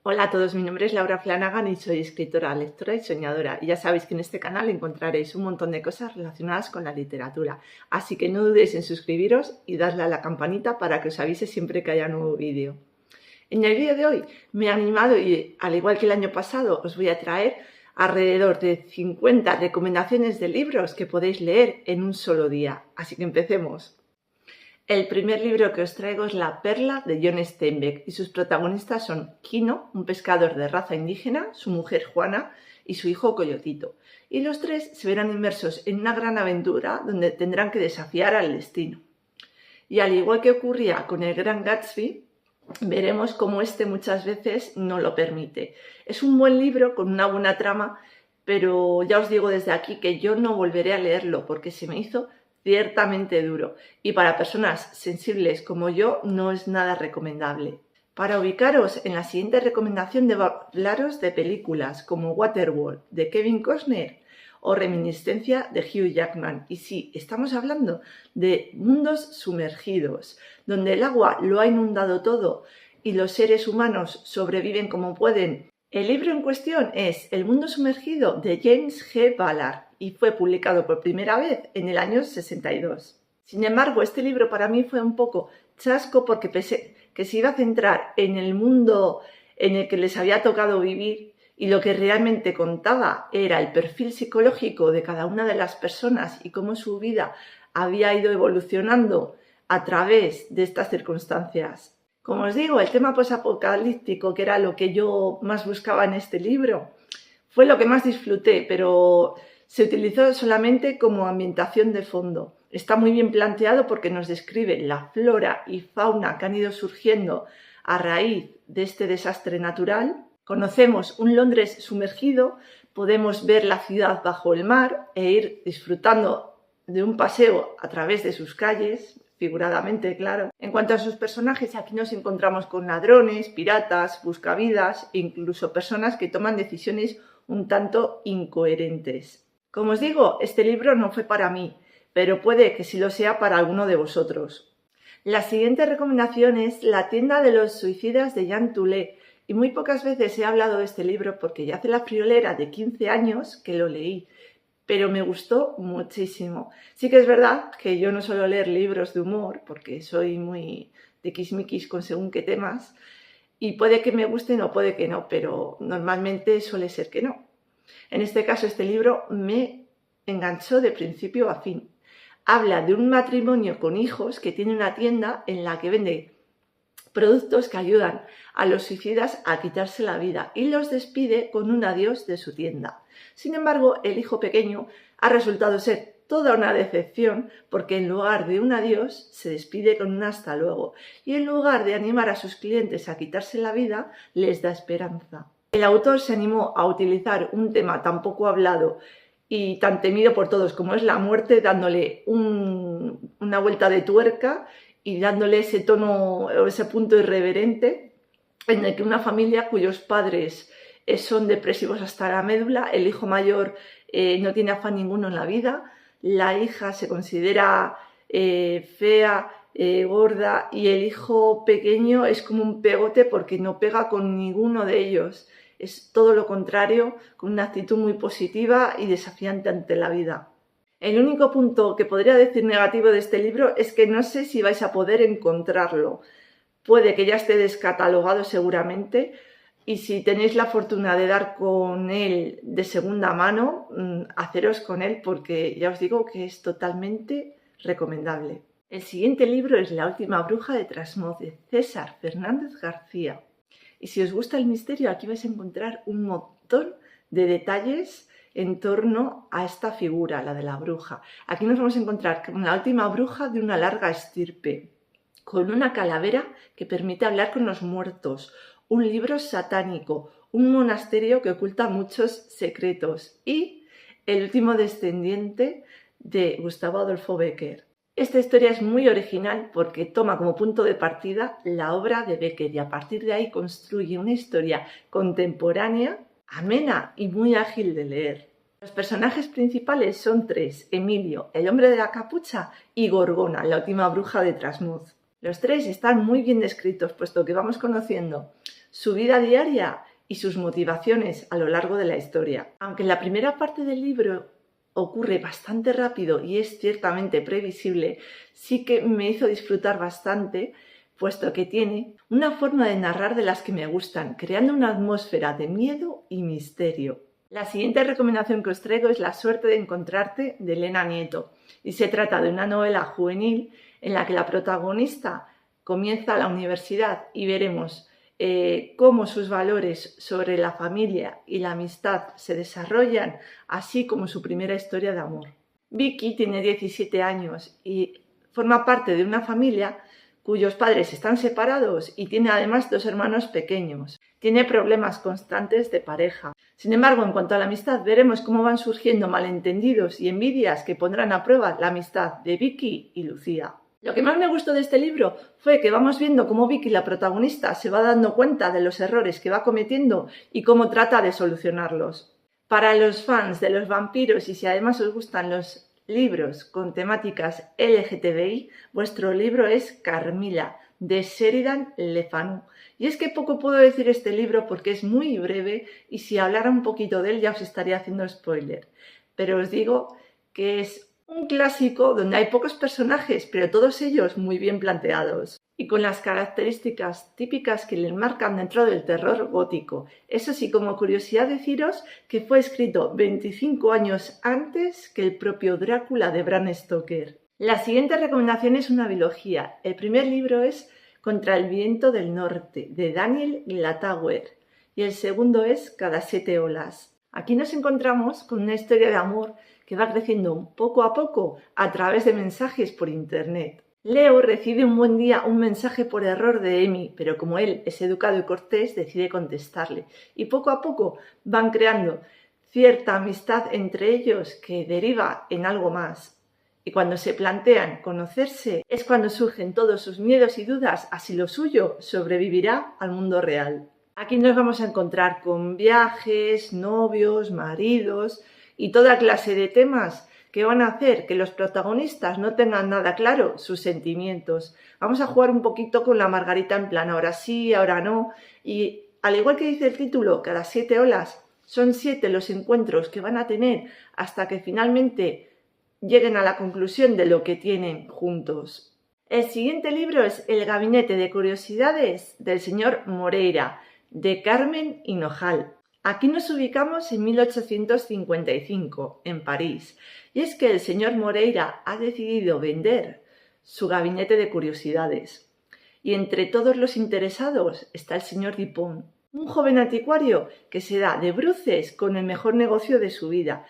Hola a todos, mi nombre es Laura Flanagan y soy escritora, lectora y soñadora. Y ya sabéis que en este canal encontraréis un montón de cosas relacionadas con la literatura. Así que no dudéis en suscribiros y darle a la campanita para que os avise siempre que haya nuevo vídeo. En el vídeo de hoy me he animado y, al igual que el año pasado, os voy a traer alrededor de 50 recomendaciones de libros que podéis leer en un solo día. Así que empecemos. El primer libro que os traigo es La perla de John Steinbeck y sus protagonistas son Quino, un pescador de raza indígena, su mujer Juana y su hijo Coyotito. Y los tres se verán inmersos en una gran aventura donde tendrán que desafiar al destino. Y al igual que ocurría con el Gran Gatsby, veremos cómo este muchas veces no lo permite. Es un buen libro con una buena trama, pero ya os digo desde aquí que yo no volveré a leerlo porque se me hizo ciertamente duro y para personas sensibles como yo no es nada recomendable. Para ubicaros en la siguiente recomendación debo hablaros de películas como Waterworld de Kevin Costner o Reminiscencia de Hugh Jackman. Y sí, estamos hablando de mundos sumergidos, donde el agua lo ha inundado todo y los seres humanos sobreviven como pueden. El libro en cuestión es El mundo sumergido de James G. Ballard y fue publicado por primera vez en el año 62. Sin embargo, este libro para mí fue un poco chasco porque pensé que se iba a centrar en el mundo en el que les había tocado vivir y lo que realmente contaba era el perfil psicológico de cada una de las personas y cómo su vida había ido evolucionando a través de estas circunstancias. Como os digo, el tema posapocalíptico, que era lo que yo más buscaba en este libro, fue lo que más disfruté, pero se utilizó solamente como ambientación de fondo. Está muy bien planteado porque nos describe la flora y fauna que han ido surgiendo a raíz de este desastre natural. Conocemos un Londres sumergido, podemos ver la ciudad bajo el mar e ir disfrutando de un paseo a través de sus calles, figuradamente, claro. En cuanto a sus personajes, aquí nos encontramos con ladrones, piratas, buscavidas e incluso personas que toman decisiones un tanto incoherentes. Como os digo, este libro no fue para mí, pero puede que sí lo sea para alguno de vosotros. La siguiente recomendación es La tienda de los suicidas de Jean Toulet, y muy pocas veces he hablado de este libro porque ya hace la friolera de 15 años que lo leí, pero me gustó muchísimo. Sí que es verdad que yo no suelo leer libros de humor porque soy muy tiquismiquis con según qué temas y puede que me gusten o puede que no, pero normalmente suele ser que no. En este caso, este libro me enganchó de principio a fin. Habla de un matrimonio con hijos que tiene una tienda en la que vende productos que ayudan a los suicidas a quitarse la vida y los despide con un adiós de su tienda. Sin embargo, el hijo pequeño ha resultado ser toda una decepción porque en lugar de un adiós se despide con un hasta luego y en lugar de animar a sus clientes a quitarse la vida les da esperanza. El autor se animó a utilizar un tema tan poco hablado y tan temido por todos como es la muerte, dándole una vuelta de tuerca y dándole ese tono, ese punto irreverente en el que una familia cuyos padres son depresivos hasta la médula, el hijo mayor no tiene afán ninguno en la vida, la hija se considera fea, gorda y el hijo pequeño es como un pegote porque no pega con ninguno de ellos. Es todo lo contrario, con una actitud muy positiva y desafiante ante la vida. El único punto que podría decir negativo de este libro es que no sé si vais a poder encontrarlo. Puede que ya esté descatalogado seguramente y si tenéis la fortuna de dar con él de segunda mano, haceros con él porque ya os digo que es totalmente recomendable. El siguiente libro es La última bruja de Trasmoz de César Fernández García. Y si os gusta el misterio, aquí vais a encontrar un montón de detalles en torno a esta figura, la de la bruja. Aquí nos vamos a encontrar con la última bruja de una larga estirpe, con una calavera que permite hablar con los muertos, un libro satánico, un monasterio que oculta muchos secretos y el último descendiente de Gustavo Adolfo Bécquer. Esta historia es muy original porque toma como punto de partida la obra de Bécquer y a partir de ahí construye una historia contemporánea, amena y muy ágil de leer. Los personajes principales son tres: Emilio, el hombre de la capucha, y Gorgona, la última bruja de Trasmoz. Los tres están muy bien descritos puesto que vamos conociendo su vida diaria y sus motivaciones a lo largo de la historia. Aunque la primera parte del libro ocurre bastante rápido y es ciertamente previsible, sí que me hizo disfrutar bastante, puesto que tiene una forma de narrar de las que me gustan, creando una atmósfera de miedo y misterio. La siguiente recomendación que os traigo es La suerte de encontrarte, de Elena Nieto, y se trata de una novela juvenil en la que la protagonista comienza la universidad y veremos cómo sus valores sobre la familia y la amistad se desarrollan, así como su primera historia de amor. Vicky tiene 17 años y forma parte de una familia cuyos padres están separados y tiene además 2 hermanos pequeños. Tiene problemas constantes de pareja. Sin embargo, en cuanto a la amistad, veremos cómo van surgiendo malentendidos y envidias que pondrán a prueba la amistad de Vicky y Lucía. Lo que más me gustó de este libro fue que vamos viendo cómo Vicky, la protagonista, se va dando cuenta de los errores que va cometiendo y cómo trata de solucionarlos. Para los fans de los vampiros y si además os gustan los libros con temáticas LGTBI, vuestro libro es Carmilla, de Sheridan Le Fanu. Y es que poco puedo decir de este libro porque es muy breve y si hablara un poquito de él ya os estaría haciendo spoiler. Pero os digo que es un clásico donde hay pocos personajes, pero todos ellos muy bien planteados y con las características típicas que le marcan dentro del terror gótico. Eso sí, como curiosidad deciros que fue escrito 25 años antes que el propio Drácula de Bram Stoker. La siguiente recomendación es una biología. El primer libro es Contra el viento del norte, de Daniel Glatauer, y el segundo es Cada 7 olas. Aquí nos encontramos con una historia de amor que va creciendo poco a poco a través de mensajes por internet. Leo recibe un buen día un mensaje por error de Emi, pero como él es educado y cortés, decide contestarle. Y poco a poco van creando cierta amistad entre ellos que deriva en algo más. Y cuando se plantean conocerse es cuando surgen todos sus miedos y dudas a si lo suyo sobrevivirá al mundo real. Aquí nos vamos a encontrar con viajes, novios, maridos y toda clase de temas que van a hacer que los protagonistas no tengan nada claro sus sentimientos. Vamos a jugar un poquito con la margarita en plan ahora sí, ahora no. Y al igual que dice el título, Cada 7 olas, son 7 los encuentros que van a tener hasta que finalmente lleguen a la conclusión de lo que tienen juntos. El siguiente libro es El gabinete de curiosidades del señor Moreira, de Carmen Hinojal. Aquí nos ubicamos en 1855, en París, y es que el señor Moreira ha decidido vender su gabinete de curiosidades. Y entre todos los interesados está el señor Dupont, un joven anticuario que se da de bruces con el mejor negocio de su vida,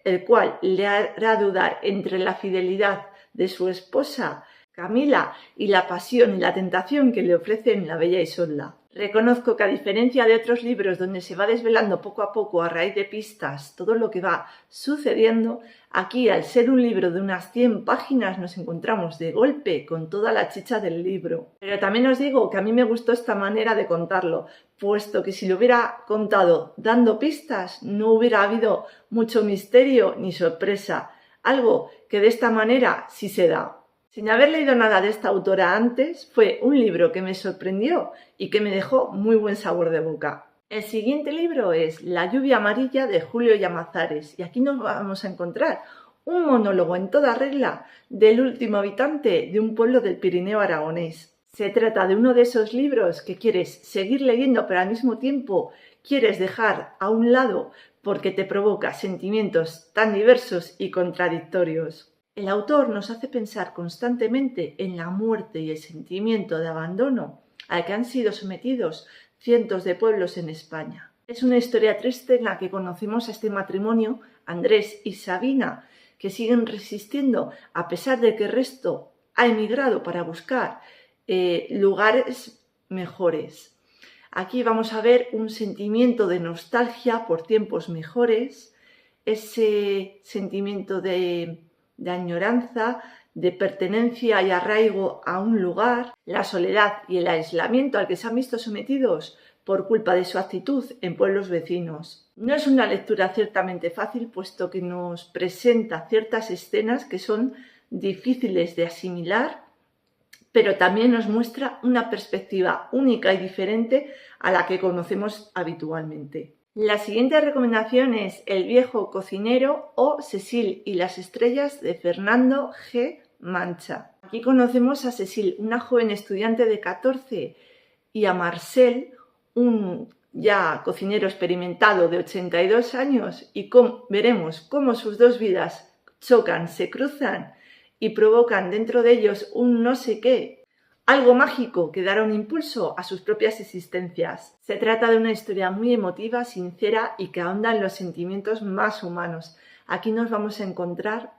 el cual le hará dudar entre la fidelidad de su esposa Camila y la pasión y la tentación que le ofrecen la bella Isolda. Reconozco que a diferencia de otros libros donde se va desvelando poco a poco a raíz de pistas todo lo que va sucediendo, aquí al ser un libro de unas 100 páginas nos encontramos de golpe con toda la chicha del libro. Pero también os digo que a mí me gustó esta manera de contarlo, puesto que si lo hubiera contado dando pistas no hubiera habido mucho misterio ni sorpresa, algo que de esta manera sí se da. Sin haber leído nada de esta autora antes, fue un libro que me sorprendió y que me dejó muy buen sabor de boca. El siguiente libro es La lluvia amarilla, de Julio Llamazares, y aquí nos vamos a encontrar un monólogo en toda regla del último habitante de un pueblo del Pirineo aragonés. Se trata de uno de esos libros que quieres seguir leyendo pero al mismo tiempo quieres dejar a un lado porque te provoca sentimientos tan diversos y contradictorios. El autor nos hace pensar constantemente en la muerte y el sentimiento de abandono al que han sido sometidos cientos de pueblos en España. Es una historia triste en la que conocemos a este matrimonio, Andrés y Sabina, que siguen resistiendo a pesar de que el resto ha emigrado para buscar lugares mejores. Aquí vamos a ver un sentimiento de nostalgia por tiempos mejores, ese sentimiento de añoranza, de pertenencia y arraigo a un lugar, la soledad y el aislamiento al que se han visto sometidos por culpa de su actitud en pueblos vecinos. No es una lectura ciertamente fácil, puesto que nos presenta ciertas escenas que son difíciles de asimilar, pero también nos muestra una perspectiva única y diferente a la que conocemos habitualmente. La siguiente recomendación es El viejo cocinero o Cecil y las estrellas de Fernando G. Mancha. Aquí conocemos a Cecil, una joven estudiante de 14, y a Marcel, un ya cocinero experimentado de 82 años, y veremos cómo sus dos vidas chocan, se cruzan y provocan dentro de ellos un no sé qué, algo mágico que dará un impulso a sus propias existencias. Se trata de una historia muy emotiva, sincera y que ahonda en los sentimientos más humanos. Aquí nos vamos a encontrar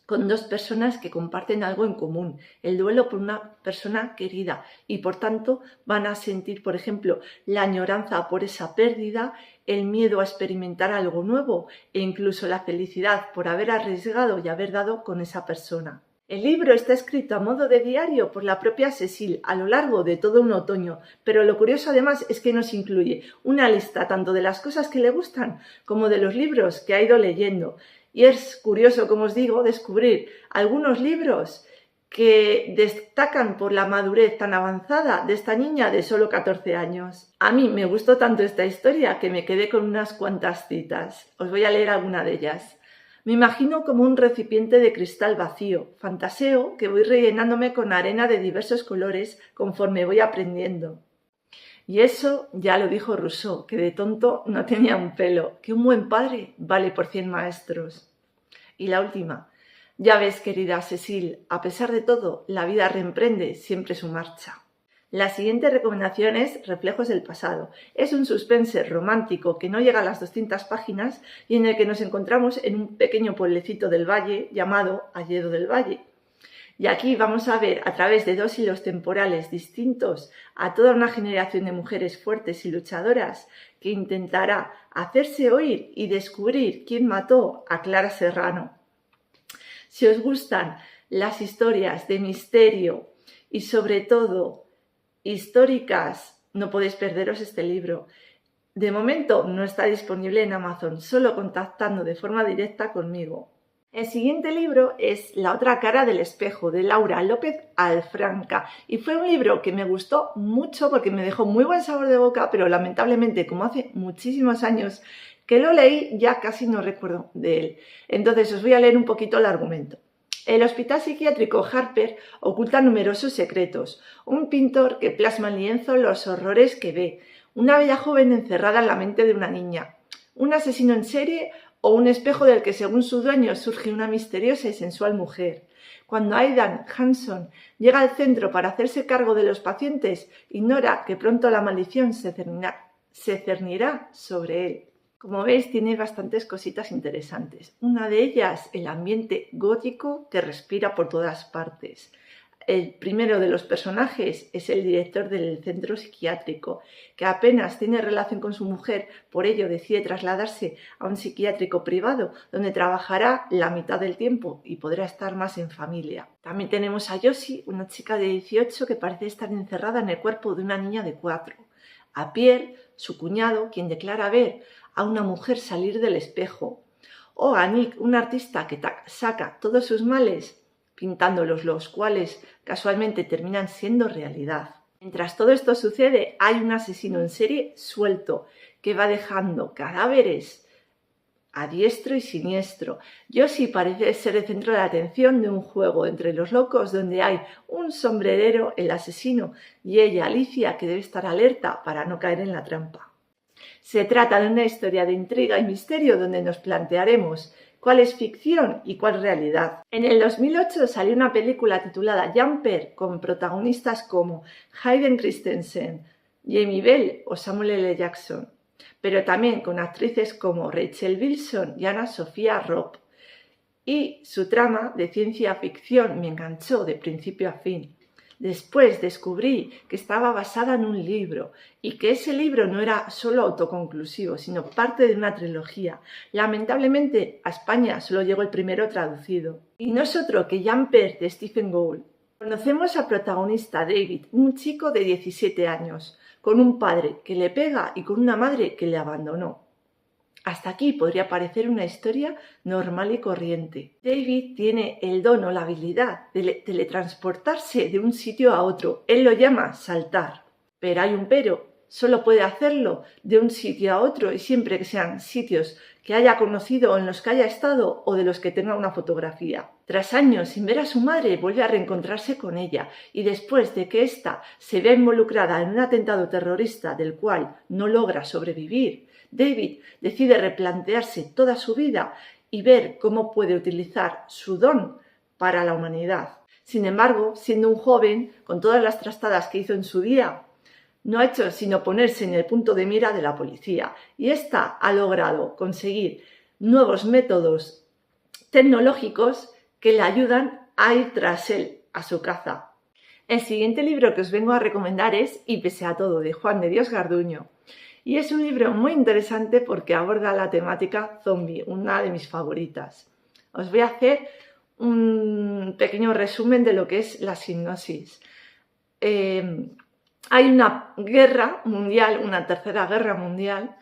con dos personas que comparten algo en común, el duelo por una persona querida, y por tanto van a sentir, por ejemplo, la añoranza por esa pérdida, el miedo a experimentar algo nuevo e incluso la felicidad por haber arriesgado y haber dado con esa persona. El libro está escrito a modo de diario por la propia Cecil a lo largo de todo un otoño, pero lo curioso además es que nos incluye una lista tanto de las cosas que le gustan como de los libros que ha ido leyendo. Y es curioso, como os digo, descubrir algunos libros que destacan por la madurez tan avanzada de esta niña de solo 14 años. A mí me gustó tanto esta historia que me quedé con unas cuantas citas. Os voy a leer alguna de ellas. Me imagino como un recipiente de cristal vacío, fantaseo que voy rellenándome con arena de diversos colores conforme voy aprendiendo. Y eso ya lo dijo Rousseau, que de tonto no tenía un pelo, que un buen padre vale por 100 maestros. Y la última, ya ves, querida Cecil, a pesar de todo, la vida reemprende siempre su marcha. La siguiente recomendación es Reflejos del pasado. Es un suspense romántico que no llega a las 200 páginas y en el que nos encontramos en un pequeño pueblecito del valle llamado Alledo del Valle. Y aquí vamos a ver a través de dos hilos temporales distintos a toda una generación de mujeres fuertes y luchadoras que intentará hacerse oír y descubrir quién mató a Clara Serrano. Si os gustan las historias de misterio y sobre todo históricas, no podéis perderos este libro. De momento no está disponible en Amazon, solo contactando de forma directa conmigo. El siguiente libro es La otra cara del espejo, de Laura López Alfranca, y fue un libro que me gustó mucho porque me dejó muy buen sabor de boca, pero lamentablemente, como hace muchísimos años que lo leí, ya casi no recuerdo de él. Entonces os voy a leer un poquito el argumento. El hospital psiquiátrico Harper oculta numerosos secretos. Un pintor que plasma en lienzo los horrores que ve. Una bella joven encerrada en la mente de una niña. Un asesino en serie o un espejo del que según su dueño surge una misteriosa y sensual mujer. Cuando Aidan Hanson llega al centro para hacerse cargo de los pacientes, ignora que pronto la maldición se cernirá sobre él. Como veis, tiene bastantes cositas interesantes. Una de ellas, el ambiente gótico que respira por todas partes. El primero de los personajes es el director del centro psiquiátrico, que apenas tiene relación con su mujer, por ello decide trasladarse a un psiquiátrico privado, donde trabajará la mitad del tiempo y podrá estar más en familia. También tenemos a Josie, una chica de 18 que parece estar encerrada en el cuerpo de una niña de 4. A Pierre, su cuñado, quien declara ver a una mujer salir del espejo. O a Nick, un artista que saca todos sus males pintándolos, los cuales casualmente terminan siendo realidad. Mientras todo esto sucede, hay un asesino en serie suelto que va dejando cadáveres a diestro y siniestro. Josie parece ser el centro de la atención de un juego entre los locos donde hay un sombrerero, el asesino, y ella, Alicia, que debe estar alerta para no caer en la trampa. Se trata de una historia de intriga y misterio donde nos plantearemos cuál es ficción y cuál realidad. En el 2008 salió una película titulada Jumper con protagonistas como Hayden Christensen, Jamie Bell o Samuel L. Jackson, pero también con actrices como Rachel Bilson y Anna Sophia Robb. Y su trama de ciencia ficción me enganchó de principio a fin. Después descubrí que estaba basada en un libro y que ese libro no era solo autoconclusivo, sino parte de una trilogía. Lamentablemente a España solo llegó el primero traducido. Y no es otro que Jumper de Stephen Gould. Conocemos al protagonista David, un chico de 17 años, con un padre que le pega y con una madre que le abandonó. Hasta aquí podría parecer una historia normal y corriente. David tiene el don o la habilidad de teletransportarse de un sitio a otro. Él lo llama saltar. Pero hay un pero. Solo puede hacerlo de un sitio a otro y siempre que sean sitios que haya conocido o en los que haya estado o de los que tenga una fotografía. Tras años sin ver a su madre, vuelve a reencontrarse con ella y después de que ésta se vea involucrada en un atentado terrorista del cual no logra sobrevivir, David decide replantearse toda su vida y ver cómo puede utilizar su don para la humanidad. Sin embargo, siendo un joven, con todas las trastadas que hizo en su día, no ha hecho sino ponerse en el punto de mira de la policía y ésta ha logrado conseguir nuevos métodos tecnológicos que le ayudan a ir tras él, a su caza. El siguiente libro que os vengo a recomendar es Y pese a todo, de Juan de Dios Garduño. Y es un libro muy interesante porque aborda la temática zombie, una de mis favoritas. Os voy a hacer un pequeño resumen de lo que es la sinopsis. Hay una guerra mundial, una tercera guerra mundial,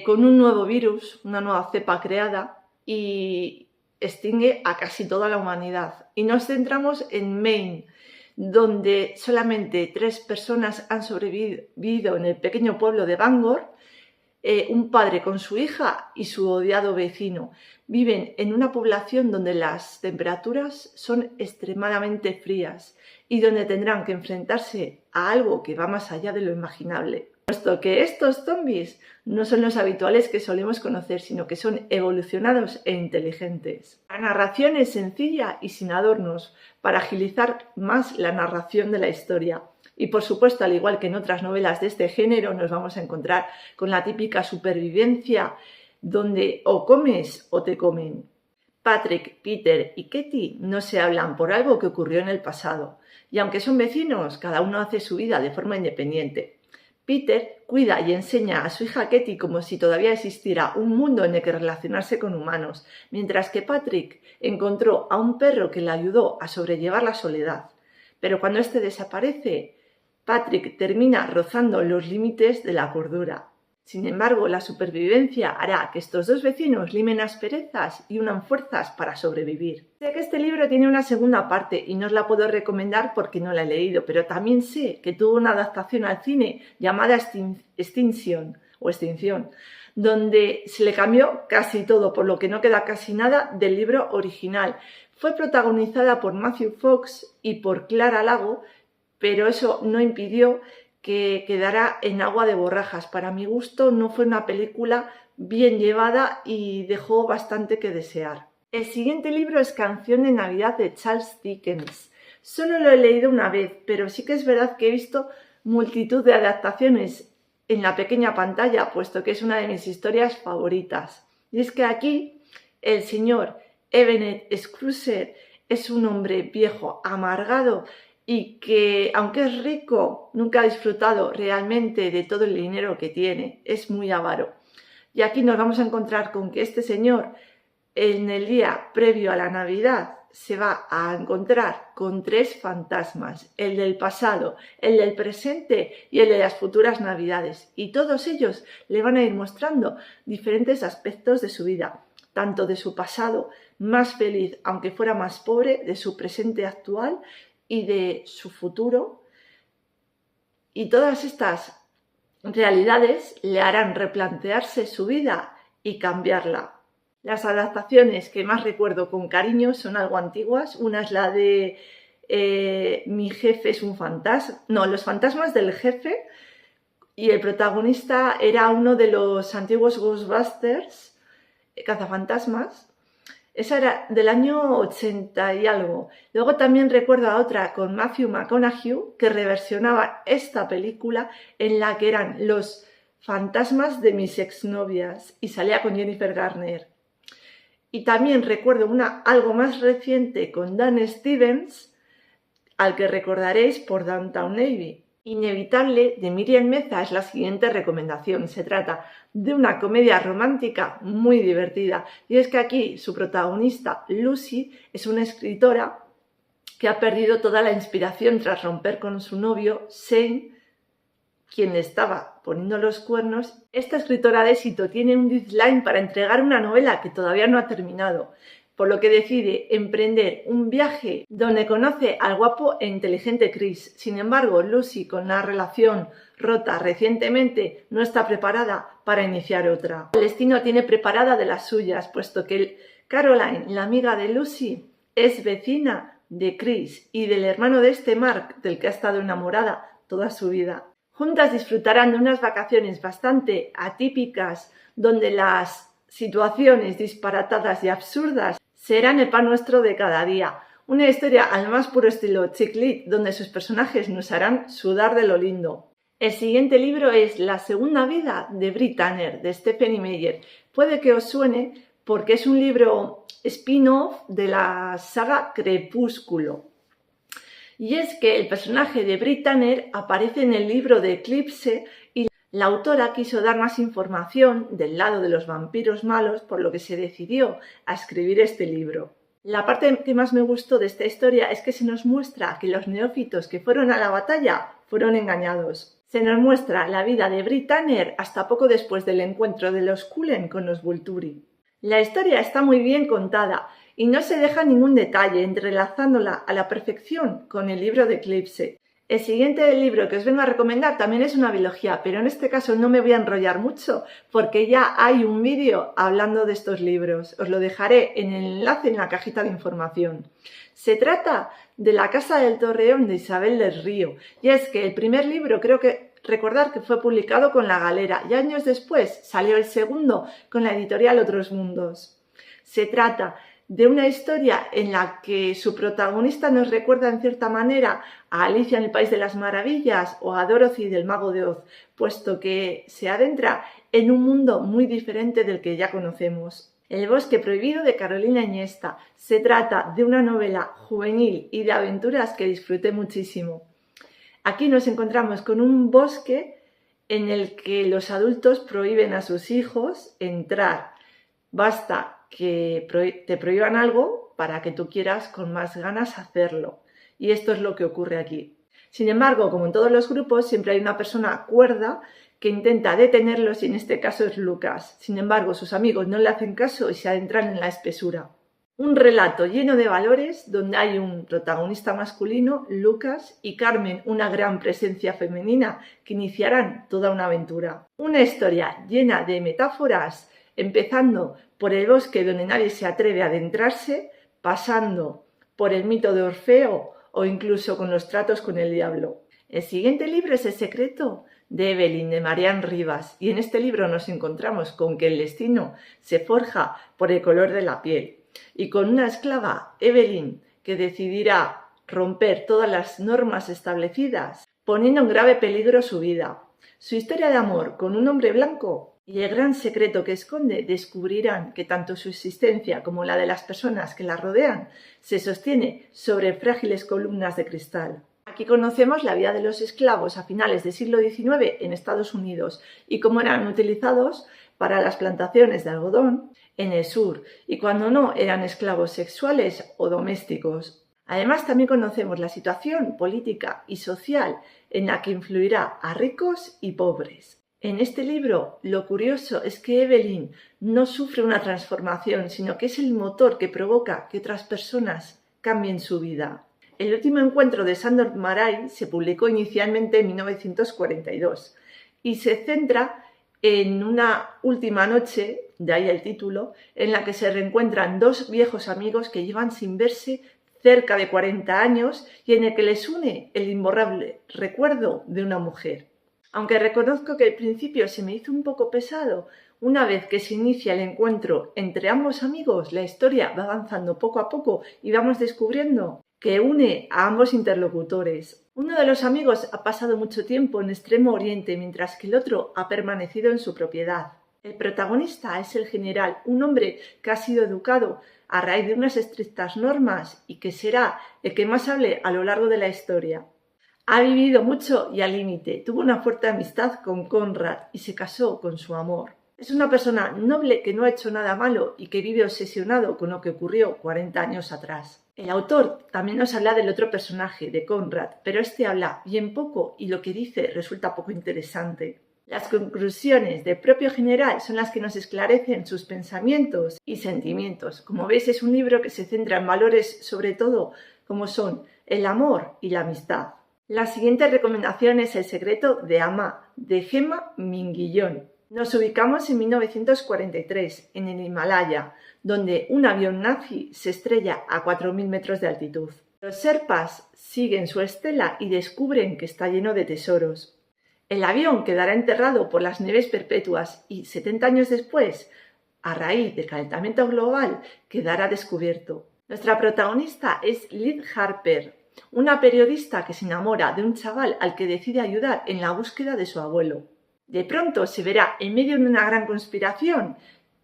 con un nuevo virus, una nueva cepa creada y extingue a casi toda la humanidad. Y nos centramos en Maine, donde solamente 3 personas han sobrevivido en el pequeño pueblo de Bangor, un padre con su hija y su odiado vecino. Viven en una población donde las temperaturas son extremadamente frías y donde tendrán que enfrentarse a algo que va más allá de lo imaginable. Puesto que estos zombies no son los habituales que solemos conocer, sino que son evolucionados e inteligentes. La narración es sencilla y sin adornos, para agilizar más la narración de la historia. Y por supuesto, al igual que en otras novelas de este género, nos vamos a encontrar con la típica supervivencia donde o comes o te comen. Patrick, Peter y Katie no se hablan por algo que ocurrió en el pasado, y aunque son vecinos, cada uno hace su vida de forma independiente. Peter cuida y enseña a su hija Katie como si todavía existiera un mundo en el que relacionarse con humanos, mientras que Patrick encontró a un perro que le ayudó a sobrellevar la soledad. Pero cuando este desaparece, Patrick termina rozando los límites de la cordura. Sin embargo, la supervivencia hará que estos 2 vecinos limen asperezas y unan fuerzas para sobrevivir. Sé que este libro tiene una segunda parte y no os la puedo recomendar porque no la he leído, pero también sé que tuvo una adaptación al cine llamada Extinción, donde se le cambió casi todo, por lo que no queda casi nada del libro original. Fue protagonizada por Matthew Fox y por Clara Lago, pero eso no impidió que quedara en agua de borrajas. Para mi gusto no fue una película bien llevada y dejó bastante que desear. El siguiente libro es Canción de Navidad de Charles Dickens. Solo lo he leído una vez, pero sí que es verdad que he visto multitud de adaptaciones en la pequeña pantalla, puesto que es una de mis historias favoritas. Y es que aquí el señor Ebenezer Scrooge es un hombre viejo, amargado, y que, aunque es rico, nunca ha disfrutado realmente de todo el dinero que tiene, es muy avaro. Y aquí nos vamos a encontrar con que este señor, en el día previo a la Navidad, se va a encontrar con 3 fantasmas, el del pasado, el del presente y el de las futuras Navidades. Y todos ellos le van a ir mostrando diferentes aspectos de su vida, tanto de su pasado más feliz, aunque fuera más pobre, de su presente actual y de su futuro, y todas estas realidades le harán replantearse su vida y cambiarla. Las adaptaciones que más recuerdo con cariño son algo antiguas. Una es la de Mi jefe es un fantasma, Los fantasmas del jefe, y el protagonista era uno de los antiguos Ghostbusters, cazafantasmas. Esa era del año 80 y algo. Luego también recuerdo a otra con Matthew McConaughey que reversionaba esta película en la que eran los fantasmas de mis exnovias y salía con Jennifer Garner. Y también recuerdo una algo más reciente con Dan Stevens, al que recordaréis por Downton Abbey. Inevitable, de Miriam Meza, es la siguiente recomendación. Se trata de una comedia romántica muy divertida. Y es que aquí su protagonista, Lucy, es una escritora que ha perdido toda la inspiración tras romper con su novio, Shane, quien le estaba poniendo los cuernos, esta escritora de éxito tiene un deadline para entregar una novela que todavía no ha terminado, por lo que decide emprender un viaje donde conoce al guapo e inteligente Chris. Sin embargo, Lucy, con la relación rota recientemente, no está preparada para iniciar otra. El destino tiene preparada de las suyas, puesto que Caroline, la amiga de Lucy, es vecina de Chris y del hermano de este, Mark, del que ha estado enamorada toda su vida. Juntas disfrutarán de unas vacaciones bastante atípicas, donde las situaciones disparatadas y absurdas serán el pan nuestro de cada día. Una historia al más puro estilo chick lit, donde sus personajes nos harán sudar de lo lindo. El siguiente libro es La segunda vida de Brit Tanner, de Stephenie Meyer. Puede que os suene porque es un libro spin-off de la saga Crepúsculo. Y es que el personaje de Brit Tanner aparece en el libro de Eclipse y la autora quiso dar más información del lado de los vampiros malos, por lo que se decidió a escribir este libro. La parte que más me gustó de esta historia es que se nos muestra que los neófitos que fueron a la batalla fueron engañados. Se nos muestra la vida de Brit Tanner hasta poco después del encuentro de los Cullen con los Volturi. La historia está muy bien contada y no se deja ningún detalle, entrelazándola a la perfección con el libro de Eclipse. El siguiente libro que os vengo a recomendar también es una biología, pero en este caso no me voy a enrollar mucho porque ya hay un vídeo hablando de estos libros. Os lo dejaré en el enlace en la cajita de información. Se trata de La casa del Torreón de Isabel del Río, y es que el primer libro recordar que fue publicado con La Galera y años después salió el segundo con la editorial Otros Mundos. Se trata de una historia en la que su protagonista nos recuerda en cierta manera a Alicia en el País de las Maravillas o a Dorothy del Mago de Oz, puesto que se adentra en un mundo muy diferente del que ya conocemos. El bosque prohibido de Carolina Iniesta. Se trata de una novela juvenil y de aventuras que disfruté muchísimo. Aquí nos encontramos con un bosque en el que los adultos prohíben a sus hijos entrar. Basta que te prohíban algo para que tú quieras con más ganas hacerlo. Y esto es lo que ocurre aquí. Sin embargo, como en todos los grupos, siempre hay una persona cuerda que intenta detenerlos y en este caso es Lucas. Sin embargo, sus amigos no le hacen caso y se adentran en la espesura. Un relato lleno de valores donde hay un protagonista masculino, Lucas, y Carmen, una gran presencia femenina que iniciarán toda una aventura. Una historia llena de metáforas, empezando por el bosque donde nadie se atreve a adentrarse, pasando por el mito de Orfeo o incluso con los tratos con el diablo. El siguiente libro es El secreto de Evelyn, de Marian Rivas, y en este libro nos encontramos con que el destino se forja por el color de la piel y con una esclava, Evelyn, que decidirá romper todas las normas establecidas, poniendo en grave peligro su vida. Su historia de amor con un hombre blanco y el gran secreto que esconde descubrirán que tanto su existencia como la de las personas que la rodean se sostiene sobre frágiles columnas de cristal. Aquí conocemos la vida de los esclavos a finales del siglo XIX en Estados Unidos y cómo eran utilizados para las plantaciones de algodón en el sur y cuando no eran esclavos sexuales o domésticos. Además, también conocemos la situación política y social en la que influirá a ricos y pobres. En este libro, lo curioso es que Evelyn no sufre una transformación, sino que es el motor que provoca que otras personas cambien su vida. El último encuentro de Sandor Maray se publicó inicialmente en 1942 y se centra en una última noche, de ahí el título, en la que se reencuentran dos viejos amigos que llevan sin verse cerca de 40 años y en el que les une el imborrable recuerdo de una mujer. Aunque reconozco que al principio se me hizo un poco pesado, una vez que se inicia el encuentro entre ambos amigos, la historia va avanzando poco a poco y vamos descubriendo que une a ambos interlocutores. Uno de los amigos ha pasado mucho tiempo en Extremo Oriente, mientras que el otro ha permanecido en su propiedad. El protagonista es el general, un hombre que ha sido educado a raíz de unas estrictas normas y que será el que más hable a lo largo de la historia. Ha vivido mucho y al límite, tuvo una fuerte amistad con Conrad y se casó con su amor. Es una persona noble que no ha hecho nada malo y que vive obsesionado con lo que ocurrió 40 años atrás. El autor también nos habla del otro personaje, de Conrad, pero este habla bien poco y lo que dice resulta poco interesante. Las conclusiones del propio general son las que nos esclarecen sus pensamientos y sentimientos. Como veis, es un libro que se centra en valores, sobre todo, como son el amor y la amistad. La siguiente recomendación es El secreto de Amá, de Gemma Minguillón. Nos ubicamos en 1943, en el Himalaya, donde un avión nazi se estrella a 4.000 metros de altitud. Los Sherpas siguen su estela y descubren que está lleno de tesoros. El avión quedará enterrado por las nieves perpetuas y 70 años después, a raíz del calentamiento global, quedará descubierto. Nuestra protagonista es Liz Harper, una periodista que se enamora de un chaval al que decide ayudar en la búsqueda de su abuelo. De pronto se verá en medio de una gran conspiración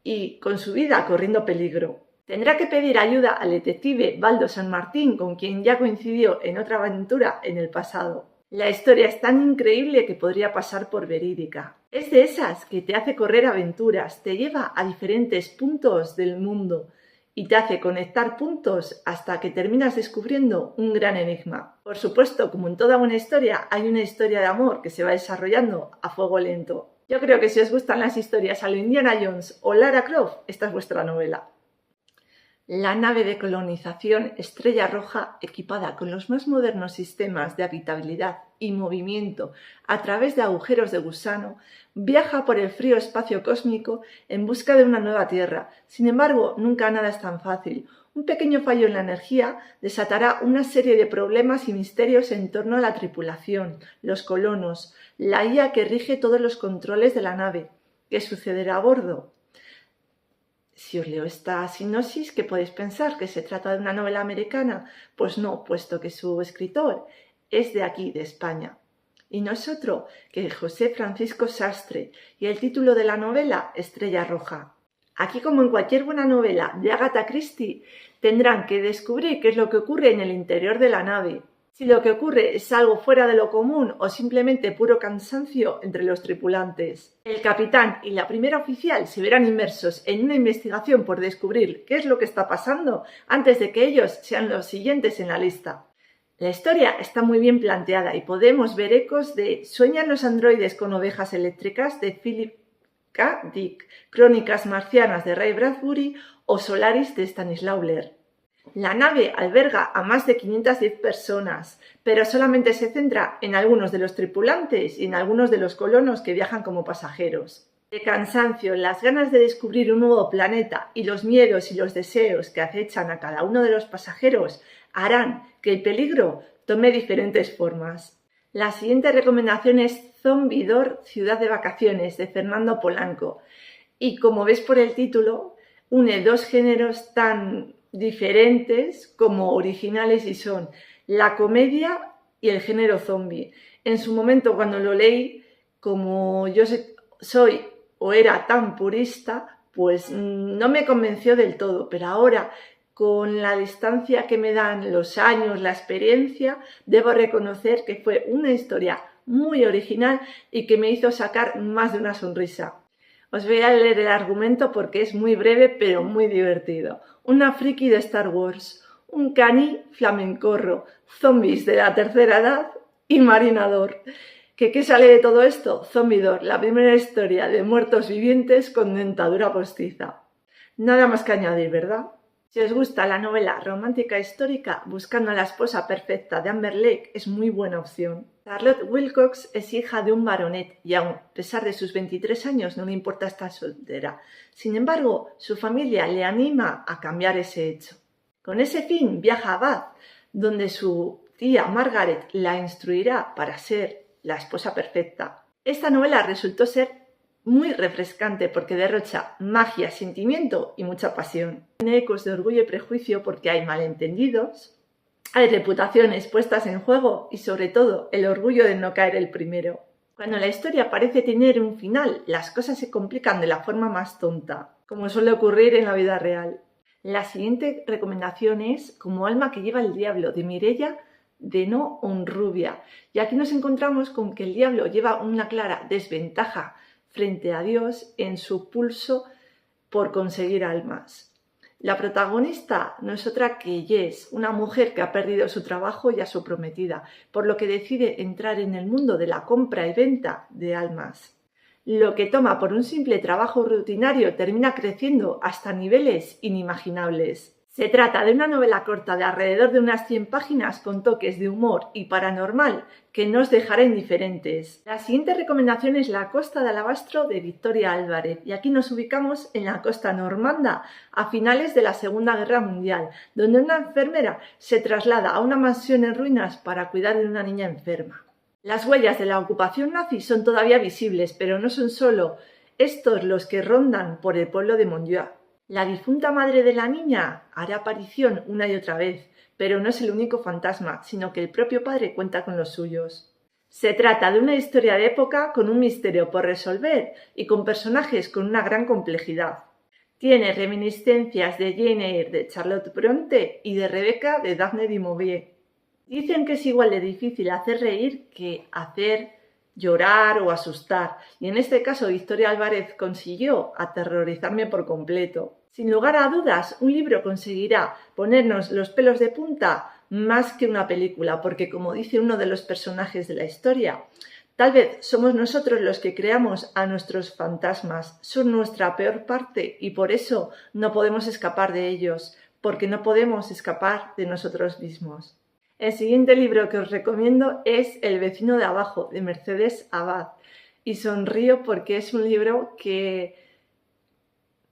y con su vida corriendo peligro. Tendrá que pedir ayuda al detective Baldo San Martín, con quien ya coincidió en otra aventura en el pasado. La historia es tan increíble que podría pasar por verídica. Es de esas que te hace correr aventuras, te lleva a diferentes puntos del mundo y te hace conectar puntos hasta que terminas descubriendo un gran enigma. Por supuesto, como en toda buena historia, hay una historia de amor que se va desarrollando a fuego lento. Yo creo que si os gustan las historias a lo Indiana Jones o Lara Croft, esta es vuestra novela. La nave de colonización Estrella Roja, equipada con los más modernos sistemas de habitabilidad y movimiento a través de agujeros de gusano, viaja por el frío espacio cósmico en busca de una nueva Tierra. Sin embargo, nunca nada es tan fácil. Un pequeño fallo en la energía desatará una serie de problemas y misterios en torno a la tripulación, los colonos, la IA que rige todos los controles de la nave. ¿Qué sucederá a bordo? Si os leo esta sinopsis, ¿qué podéis pensar? ¿Que se trata de una novela americana? Pues no, puesto que su escritor es de aquí, de España. Y no es otro que José Francisco Sastre, y el título de la novela, Estrella Roja. Aquí, como en cualquier buena novela de Agatha Christie, tendrán que descubrir qué es lo que ocurre en el interior de la nave. Si lo que ocurre es algo fuera de lo común o simplemente puro cansancio entre los tripulantes. El capitán y la primera oficial se verán inmersos en una investigación por descubrir qué es lo que está pasando antes de que ellos sean los siguientes en la lista. La historia está muy bien planteada y podemos ver ecos de ¿Sueñan los androides con ovejas eléctricas? De Philip K. Dick, Crónicas marcianas de Ray Bradbury o Solaris de Stanislaw Lem. La nave alberga a más de 510 personas, pero solamente se centra en algunos de los tripulantes y en algunos de los colonos que viajan como pasajeros. El cansancio, las ganas de descubrir un nuevo planeta y los miedos y los deseos que acechan a cada uno de los pasajeros harán que el peligro tome diferentes formas. La siguiente recomendación es Zombidor, Ciudad de Vacaciones, de Fernando Polanco. Y como ves por el título, une dos géneros tan diferentes como originales y son la comedia y el género zombie. En su momento, cuando lo leí, como yo soy o era tan purista, pues no me convenció del todo, pero ahora, con la distancia que me dan los años, la experiencia, debo reconocer que fue una historia muy original y que me hizo sacar más de una sonrisa. Os voy a leer el argumento porque es muy breve pero muy divertido. Una friki de Star Wars, un cani flamencorro, zombies de la tercera edad y marinador. ¿Qué sale de todo esto? Zombidor, la primera historia de muertos vivientes con dentadura postiza. Nada más que añadir, ¿verdad? Si os gusta la novela romántica histórica, Buscando a la esposa perfecta de Amber Lake es muy buena opción. Charlotte Wilcox es hija de un baronet y aún, a pesar de sus 23 años, no le importa estar soltera. Sin embargo, su familia le anima a cambiar ese hecho. Con ese fin viaja a Bath, donde su tía Margaret la instruirá para ser la esposa perfecta. Esta novela resultó ser muy refrescante porque derrocha magia, sentimiento y mucha pasión. Tiene ecos de Orgullo y Prejuicio porque hay malentendidos, hay reputaciones puestas en juego y sobre todo el orgullo de no caer el primero. Cuando la historia parece tener un final, las cosas se complican de la forma más tonta, como suele ocurrir en la vida real. La siguiente recomendación es Como alma que lleva el diablo, de Mireia de No Honrubia. Y aquí nos encontramos con que el diablo lleva una clara desventaja frente a Dios en su pulso por conseguir almas. La protagonista no es otra que Jess, una mujer que ha perdido su trabajo y a su prometida, por lo que decide entrar en el mundo de la compra y venta de almas. Lo que toma por un simple trabajo rutinario termina creciendo hasta niveles inimaginables. Se trata de una novela corta de alrededor de unas 100 páginas con toques de humor y paranormal que no os dejará indiferentes. La siguiente recomendación es La costa de alabastro de Victoria Álvarez, y aquí nos ubicamos en la costa normanda a finales de la Segunda Guerra Mundial, donde una enfermera se traslada a una mansión en ruinas para cuidar de una niña enferma. Las huellas de la ocupación nazi son todavía visibles, pero no son solo estos los que rondan por el pueblo de Montjuïc. La difunta madre de la niña hará aparición una y otra vez, pero no es el único fantasma, sino que el propio padre cuenta con los suyos. Se trata de una historia de época con un misterio por resolver y con personajes con una gran complejidad. Tiene reminiscencias de Jane Eyre de Charlotte Bronte y de Rebecca de Daphne du Maurier. Dicen que es igual de difícil hacer reír que hacer llorar o asustar, y en este caso Victoria Álvarez consiguió aterrorizarme por completo. Sin lugar a dudas, un libro conseguirá ponernos los pelos de punta más que una película, porque como dice uno de los personajes de la historia, tal vez somos nosotros los que creamos a nuestros fantasmas, son nuestra peor parte y por eso no podemos escapar de ellos, porque no podemos escapar de nosotros mismos. El siguiente libro que os recomiendo es El vecino de abajo, de Mercedes Abad. Y sonrío porque es un libro que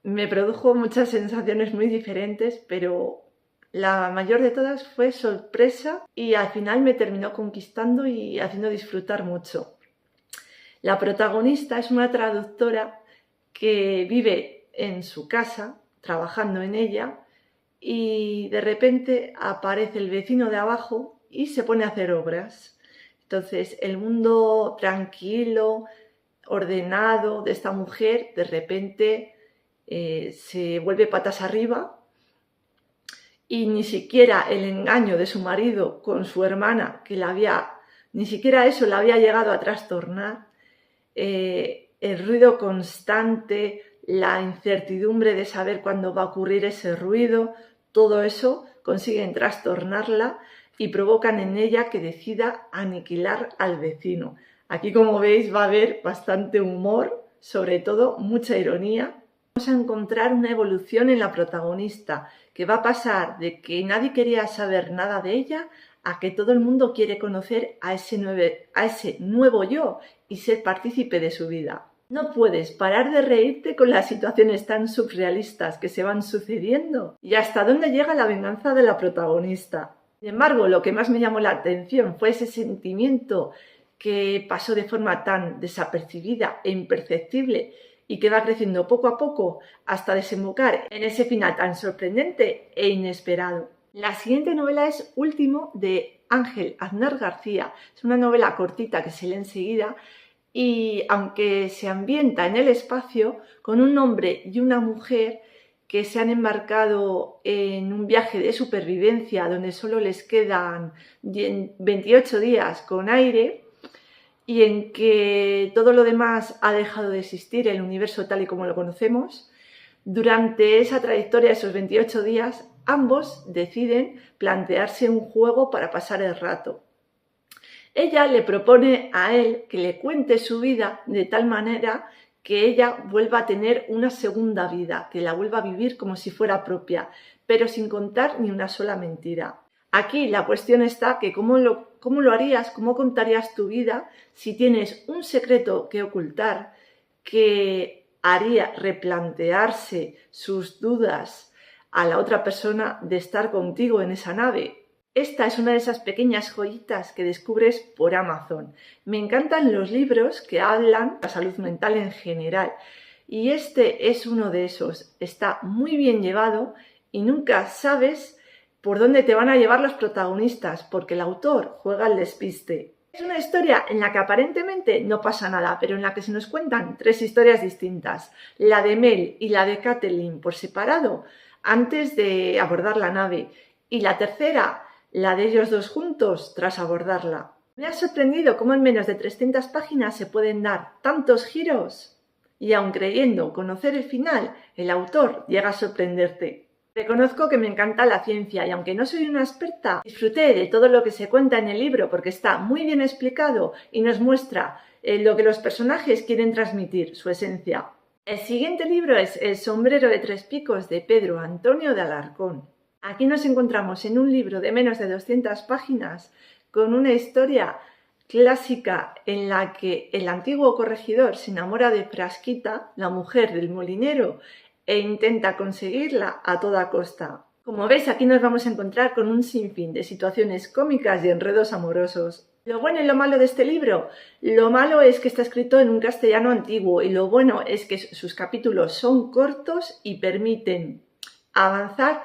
me produjo muchas sensaciones muy diferentes, pero la mayor de todas fue sorpresa y al final me terminó conquistando y haciendo disfrutar mucho. La protagonista es una traductora que vive en su casa, trabajando en ella, y de repente aparece el vecino de abajo y se pone a hacer obras. Entonces el mundo tranquilo, ordenado de esta mujer de repente se vuelve patas arriba, y ni siquiera el engaño de su marido con su hermana, ni siquiera eso la había llegado a trastornar. El ruido constante, la incertidumbre de saber cuándo va a ocurrir ese ruido, todo eso consiguen trastornarla y provocan en ella que decida aniquilar al vecino. Aquí, como veis, va a haber bastante humor, sobre todo mucha ironía. Vamos a encontrar una evolución en la protagonista, que va a pasar de que nadie quería saber nada de ella a que todo el mundo quiere conocer a ese nuevo yo y ser partícipe de su vida. No puedes parar de reírte con las situaciones tan surrealistas que se van sucediendo y hasta dónde llega la venganza de la protagonista. Sin embargo, lo que más me llamó la atención fue ese sentimiento que pasó de forma tan desapercibida e imperceptible y que va creciendo poco a poco hasta desembocar en ese final tan sorprendente e inesperado. La siguiente novela es Último, de Ángel Aznar García. Es una novela cortita que se lee enseguida y aunque se ambienta en el espacio, con un hombre y una mujer que se han embarcado en un viaje de supervivencia donde solo les quedan 28 días con aire y en que todo lo demás ha dejado de existir, el universo tal y como lo conocemos. Durante esa trayectoria, esos 28 días, ambos deciden plantearse un juego para pasar el rato. Ella le propone a él que le cuente su vida de tal manera que ella vuelva a tener una segunda vida, que la vuelva a vivir como si fuera propia, pero sin contar ni una sola mentira. Aquí la cuestión está que cómo lo harías, cómo contarías tu vida si tienes un secreto que ocultar que haría replantearse sus dudas a la otra persona de estar contigo en esa nave. Esta es una de esas pequeñas joyitas que descubres por Amazon. Me encantan los libros que hablan de la salud mental en general y este es uno de esos. Está muy bien llevado y nunca sabes por dónde te van a llevar los protagonistas porque el autor juega al despiste. Es una historia en la que aparentemente no pasa nada, pero en la que se nos cuentan tres historias distintas. La de Mel y la de Kathleen por separado antes de abordar la nave y la tercera, la de ellos dos juntos tras abordarla. Me ha sorprendido cómo en menos de 300 páginas se pueden dar tantos giros y aun creyendo conocer el final, el autor llega a sorprenderte. Reconozco que me encanta la ciencia y aunque no soy una experta, disfruté de todo lo que se cuenta en el libro porque está muy bien explicado y nos muestra lo que los personajes quieren transmitir, su esencia. El siguiente libro es El sombrero de tres picos de Pedro Antonio de Alarcón. Aquí nos encontramos en un libro de menos de 200 páginas con una historia clásica en la que el antiguo corregidor se enamora de Frasquita, la mujer del molinero, e intenta conseguirla a toda costa. Como veis, aquí nos vamos a encontrar con un sinfín de situaciones cómicas y enredos amorosos. Lo bueno y lo malo de este libro, lo malo es que está escrito en un castellano antiguo y lo bueno es que sus capítulos son cortos y permiten avanzar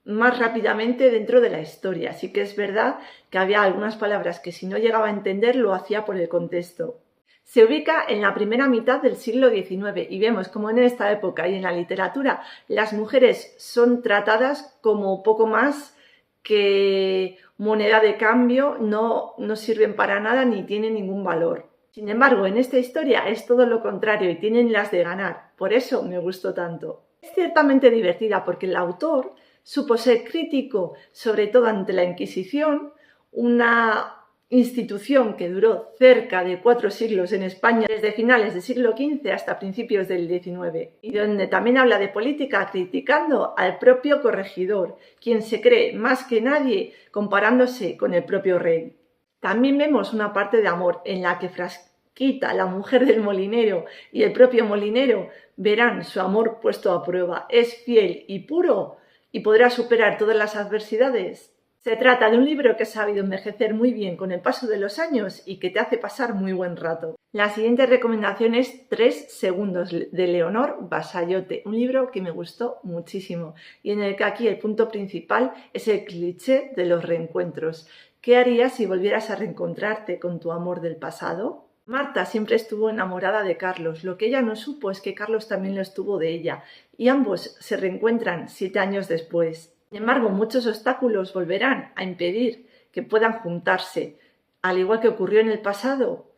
más rápidamente dentro de la historia. Sí que es verdad que había algunas palabras que si no llegaba a entender lo hacía por el contexto. Se ubica en la primera mitad del siglo XIX y vemos como en esta época y en la literatura las mujeres son tratadas como poco más que moneda de cambio, no sirven para nada ni tienen ningún valor. Sin embargo, en esta historia es todo lo contrario y tienen las de ganar. Por eso me gustó tanto. Es ciertamente divertida porque el autor supo ser crítico, sobre todo ante la Inquisición, una institución que duró cerca de 4 siglos en España, desde finales del siglo XV hasta principios del XIX, y donde también habla de política criticando al propio corregidor, quien se cree más que nadie comparándose con el propio rey. También vemos una parte de amor en la que Frasquita, la mujer del molinero, y el propio molinero verán su amor puesto a prueba. Es fiel y puro y podrá superar todas las adversidades. Se trata de un libro que ha sabido envejecer muy bien con el paso de los años y que te hace pasar muy buen rato. La siguiente recomendación es 3 segundos de Leonor Basayote, un libro que me gustó muchísimo y en el que aquí el punto principal es el cliché de los reencuentros. ¿Qué harías si volvieras a reencontrarte con tu amor del pasado? Marta siempre estuvo enamorada de Carlos. Lo que ella no supo es que Carlos también lo estuvo de ella y ambos se reencuentran 7 años después. Sin embargo, muchos obstáculos volverán a impedir que puedan juntarse, al igual que ocurrió en el pasado.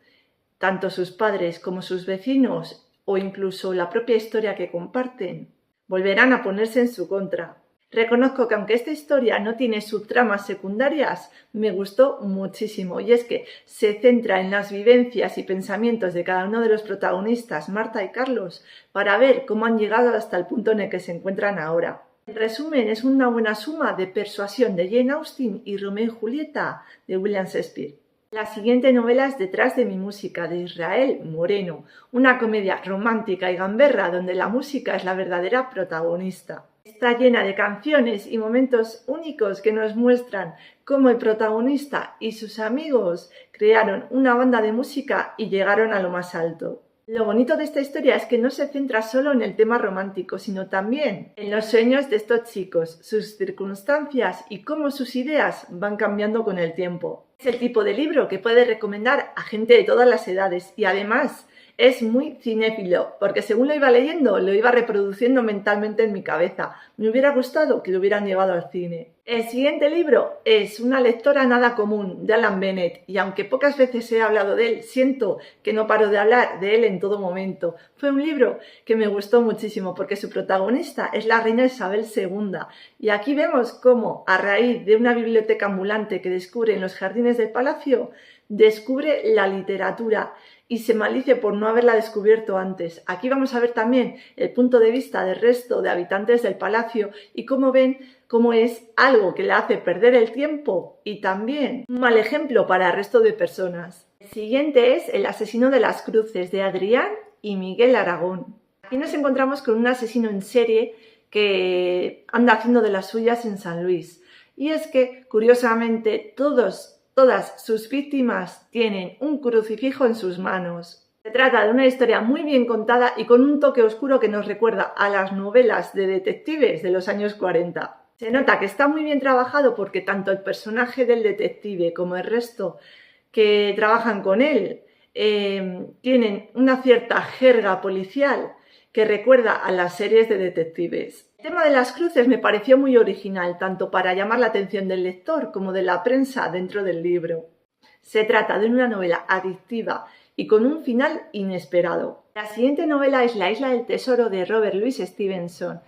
Tanto sus padres como sus vecinos o incluso la propia historia que comparten volverán a ponerse en su contra. Reconozco que aunque esta historia no tiene subtramas secundarias, me gustó muchísimo y es que se centra en las vivencias y pensamientos de cada uno de los protagonistas, Marta y Carlos, para ver cómo han llegado hasta el punto en el que se encuentran ahora. En resumen, es una buena suma de Persuasión de Jane Austen y Romeo y Julieta de William Shakespeare. La siguiente novela es Detrás de mi música, de Israel Moreno, una comedia romántica y gamberra donde la música es la verdadera protagonista. Está llena de canciones y momentos únicos que nos muestran cómo el protagonista y sus amigos crearon una banda de música y llegaron a lo más alto. Lo bonito de esta historia es que no se centra solo en el tema romántico, sino también en los sueños de estos chicos, sus circunstancias y cómo sus ideas van cambiando con el tiempo. Es el tipo de libro que puede recomendar a gente de todas las edades y además es muy cinéfilo, porque según lo iba leyendo, lo iba reproduciendo mentalmente en mi cabeza. Me hubiera gustado que lo hubieran llevado al cine. El siguiente libro es Una lectora nada común, de Alan Bennett, y aunque pocas veces he hablado de él, siento que no paro de hablar de él en todo momento. Fue un libro que me gustó muchísimo, porque su protagonista es la reina Isabel II, y aquí vemos cómo, a raíz de una biblioteca ambulante que descubre en los jardines del palacio, descubre la literatura y se maldice por no haberla descubierto antes. Aquí vamos a ver también el punto de vista del resto de habitantes del palacio y cómo ven cómo es algo que le hace perder el tiempo y también un mal ejemplo para el resto de personas. El siguiente es El asesino de las cruces, de Adrián y Miguel Aragón. Aquí nos encontramos con un asesino en serie que anda haciendo de las suyas en San Luis. Y es que, curiosamente, todas sus víctimas tienen un crucifijo en sus manos. Se trata de una historia muy bien contada y con un toque oscuro que nos recuerda a las novelas de detectives de los años 40. Se nota que está muy bien trabajado porque tanto el personaje del detective como el resto que trabajan con él tienen una cierta jerga policial que recuerda a las series de detectives. El tema de las cruces me pareció muy original, tanto para llamar la atención del lector como de la prensa dentro del libro. Se trata de una novela adictiva y con un final inesperado. La siguiente novela es La isla del tesoro, de Robert Louis Stevenson.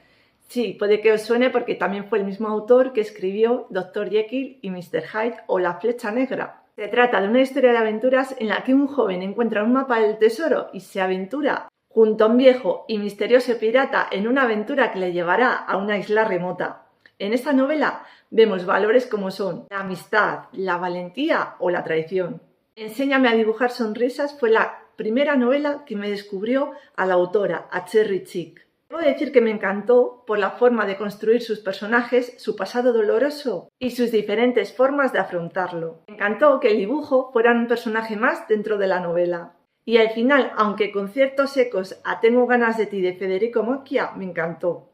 Sí, puede que os suene porque también fue el mismo autor que escribió Dr. Jekyll y Mr. Hyde o La flecha negra. Se trata de una historia de aventuras en la que un joven encuentra un mapa del tesoro y se aventura junto a un viejo y misterioso pirata en una aventura que le llevará a una isla remota. En esta novela vemos valores como son la amistad, la valentía o la traición. Enséñame a dibujar sonrisas fue la primera novela que me descubrió a la autora, a Cherry Chick. Debo decir que me encantó por la forma de construir sus personajes, su pasado doloroso y sus diferentes formas de afrontarlo. Me encantó que el dibujo fuera un personaje más dentro de la novela. Y al final, aunque con ciertos ecos a Tengo ganas de ti de Federico Mocchia, me encantó.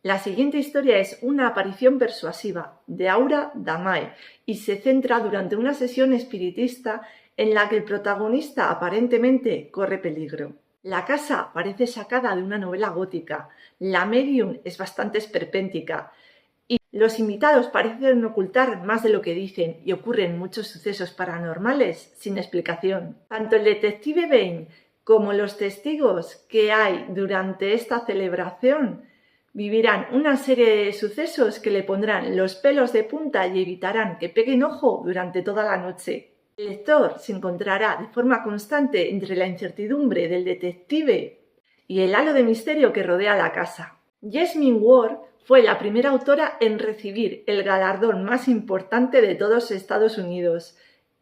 La siguiente historia es una aparición persuasiva de Aura Damae y se centra durante una sesión espiritista en la que el protagonista aparentemente corre peligro. La casa parece sacada de una novela gótica, la medium es bastante esperpéntica y los invitados parecen ocultar más de lo que dicen y ocurren muchos sucesos paranormales sin explicación. Tanto el detective Bain como los testigos que hay durante esta celebración vivirán una serie de sucesos que le pondrán los pelos de punta y evitarán que peguen ojo durante toda la noche. El lector se encontrará de forma constante entre la incertidumbre del detective y el halo de misterio que rodea la casa. Jasmine Ward fue la primera autora en recibir el galardón más importante de todos Estados Unidos,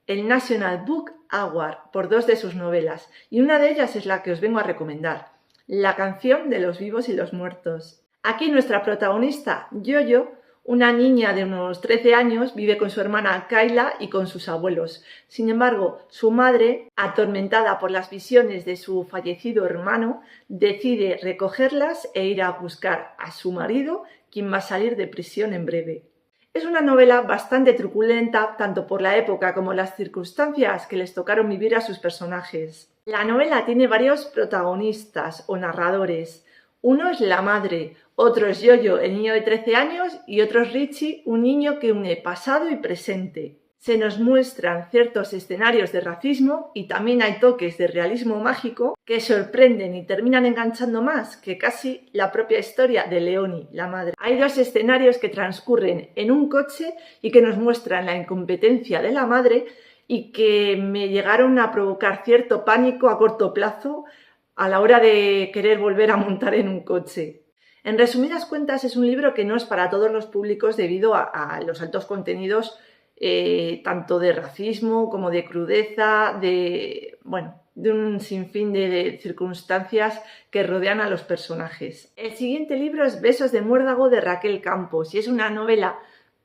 el National Book Award, por 2 de sus novelas, y una de ellas es la que os vengo a recomendar, La canción de los vivos y los muertos. Aquí nuestra protagonista, Yo-Yo, una niña de unos 13 años, vive con su hermana Kayla y con sus abuelos. Sin embargo, su madre, atormentada por las visiones de su fallecido hermano, decide recogerlas e ir a buscar a su marido, quien va a salir de prisión en breve. Es una novela bastante truculenta, tanto por la época como las circunstancias que les tocaron vivir a sus personajes. La novela tiene varios protagonistas o narradores. Uno es la madre, otro es Yo-Yo, el niño de 13 años, y otro es Richie, un niño que une pasado y presente. Se nos muestran ciertos escenarios de racismo y también hay toques de realismo mágico que sorprenden y terminan enganchando más que casi la propia historia de Leonie, la madre. Hay 2 escenarios que transcurren en un coche y que nos muestran la incompetencia de la madre y que me llegaron a provocar cierto pánico a corto plazo a la hora de querer volver a montar en un coche. En resumidas cuentas, es un libro que no es para todos los públicos debido a los altos contenidos tanto de racismo como de crudeza, de un sinfín de circunstancias que rodean a los personajes. El siguiente libro es Besos de muérdago de Raquel Campos y es una novela